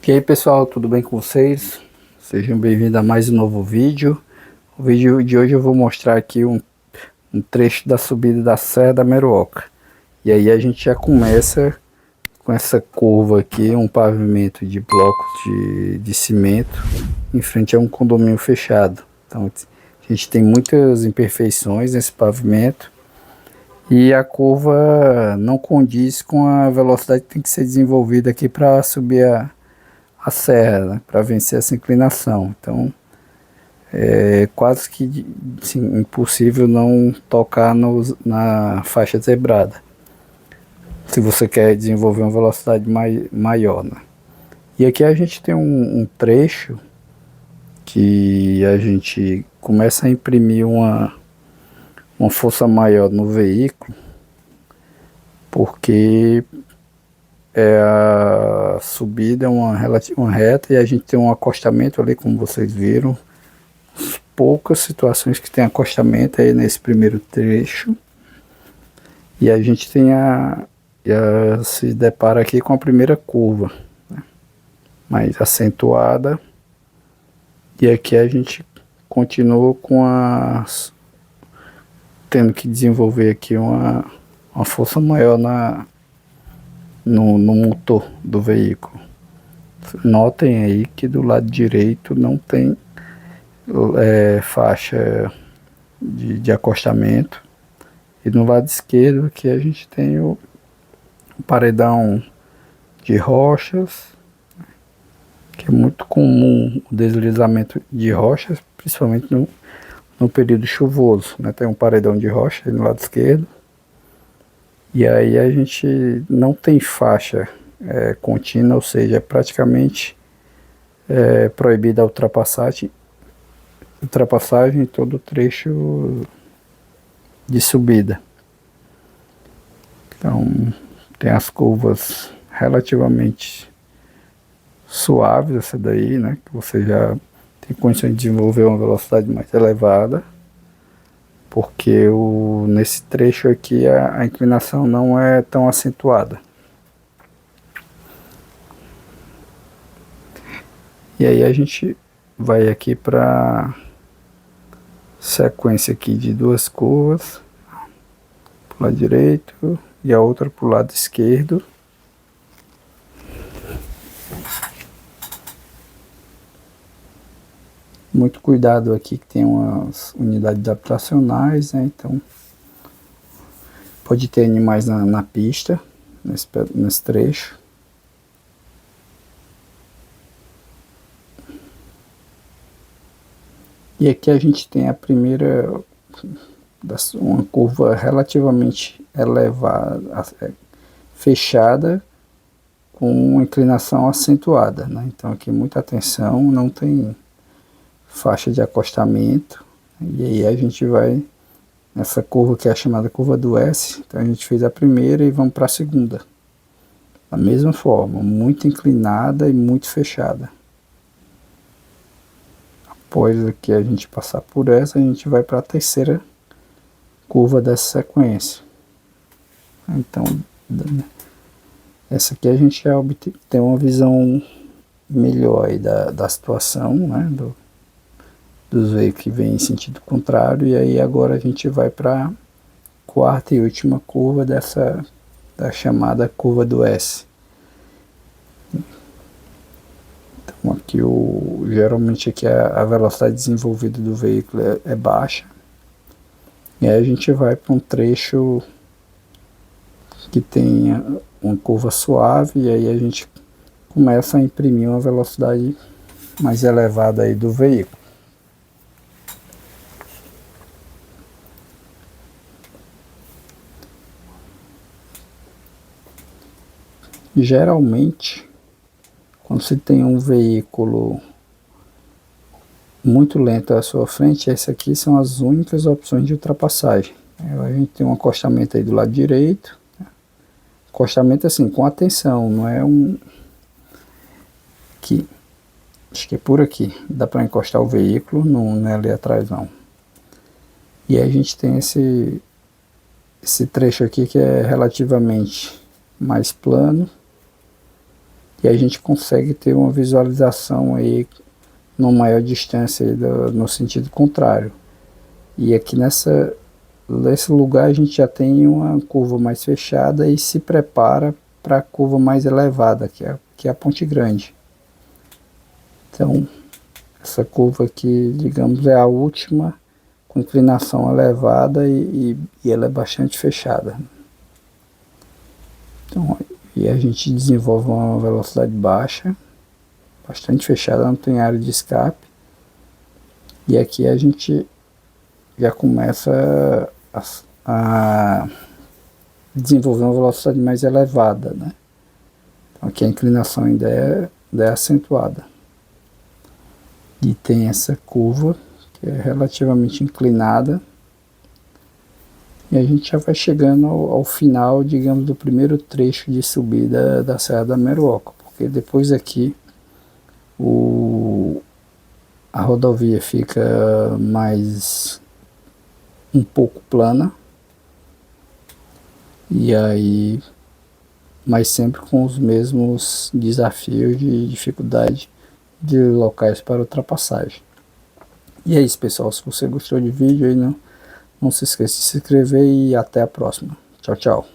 E aí pessoal, tudo bem com vocês? Sejam bem-vindos a mais um novo vídeo. O vídeo de hoje eu vou mostrar aqui um trecho da subida da Serra da Meruoca. E aí a gente já começa com essa curva aqui, um pavimento de blocos de cimento em frente a um condomínio fechado. Então a gente tem muitas imperfeições nesse pavimento e a curva não condiz com a velocidade que tem que ser desenvolvida aqui para subir a serra, né, para vencer essa inclinação. Então é quase que assim, impossível não tocar na faixa zebrada, se você quer desenvolver uma velocidade maior, né? E aqui a gente tem um trecho que a gente começa a imprimir uma força maior no veículo, porque a subida é uma reta e a gente tem um acostamento ali, como vocês viram. Poucas situações que tem acostamento aí nesse primeiro trecho. E a gente tem se depara aqui com a primeira curva, né, mais acentuada. E aqui a gente continua com tendo que desenvolver aqui uma força maior no motor do veículo. Notem aí que do lado direito não tem faixa de acostamento, e no lado esquerdo aqui a gente tem o paredão de rochas, que é muito comum o deslizamento de rochas, principalmente no período chuvoso, né? Tem um paredão de rocha aí no lado esquerdo, e aí a gente não tem faixa contínua, ou seja, é praticamente proibida a ultrapassagem em todo o trecho de subida. Então tem as curvas relativamente suaves, essa daí, né, que você já tem condições de desenvolver uma velocidade mais elevada, porque nesse trecho aqui a inclinação não é tão acentuada. E aí a gente vai aqui para sequência aqui de duas curvas, para o lado direito e a outra para o lado esquerdo. Muito cuidado aqui que tem umas unidades habitacionais, né? Então pode ter animais na pista, nesse trecho. E aqui a gente tem a primeira, uma curva relativamente elevada, fechada, com uma inclinação acentuada, né? Então aqui muita atenção, não tem faixa de acostamento. E aí a gente vai nessa curva que é a chamada curva do S. Então a gente fez a primeira e vamos para a segunda, da mesma forma, muito inclinada e muito fechada. Após aqui a gente passar por essa, a gente vai para a terceira curva dessa sequência. Então essa aqui a gente já tem uma visão melhor aí da situação, né, dos veículos que vêm em sentido contrário. E aí agora a gente vai para a quarta e última curva da chamada curva do S. Então aqui geralmente aqui a velocidade desenvolvida do veículo é baixa. E aí a gente vai para um trecho que tem uma curva suave, e aí a gente começa a imprimir uma velocidade mais elevada aí do veículo. Geralmente, quando você tem um veículo muito lento à sua frente, essas aqui são as únicas opções de ultrapassagem. A gente tem um acostamento aí do lado direito, acostamento assim, com atenção, não é aqui, acho que é por aqui, dá para encostar o veículo, não é ali atrás não. E aí a gente tem esse trecho aqui que é relativamente mais plano, e a gente consegue ter uma visualização aí numa maior distância aí no sentido contrário. E aqui nesse lugar a gente já tem uma curva mais fechada e se prepara para a curva mais elevada, que é a Ponte Grande. Então, essa curva aqui, digamos, é a última com inclinação elevada e ela é bastante fechada. Então, e a gente desenvolve uma velocidade baixa, bastante fechada, não tem área de escape. E aqui a gente já começa a desenvolver uma velocidade mais elevada, né? Então aqui a inclinação ainda é acentuada. E tem essa curva que é relativamente inclinada. E a gente já vai chegando ao final, digamos, do primeiro trecho de subida da Serra da Meruoca, porque depois aqui a rodovia fica mais um pouco plana, e aí, mas sempre com os mesmos desafios de dificuldade de locais para ultrapassagem. E é isso, pessoal. Se você gostou do vídeo aí, não se esqueça de se inscrever e até a próxima. Tchau, tchau.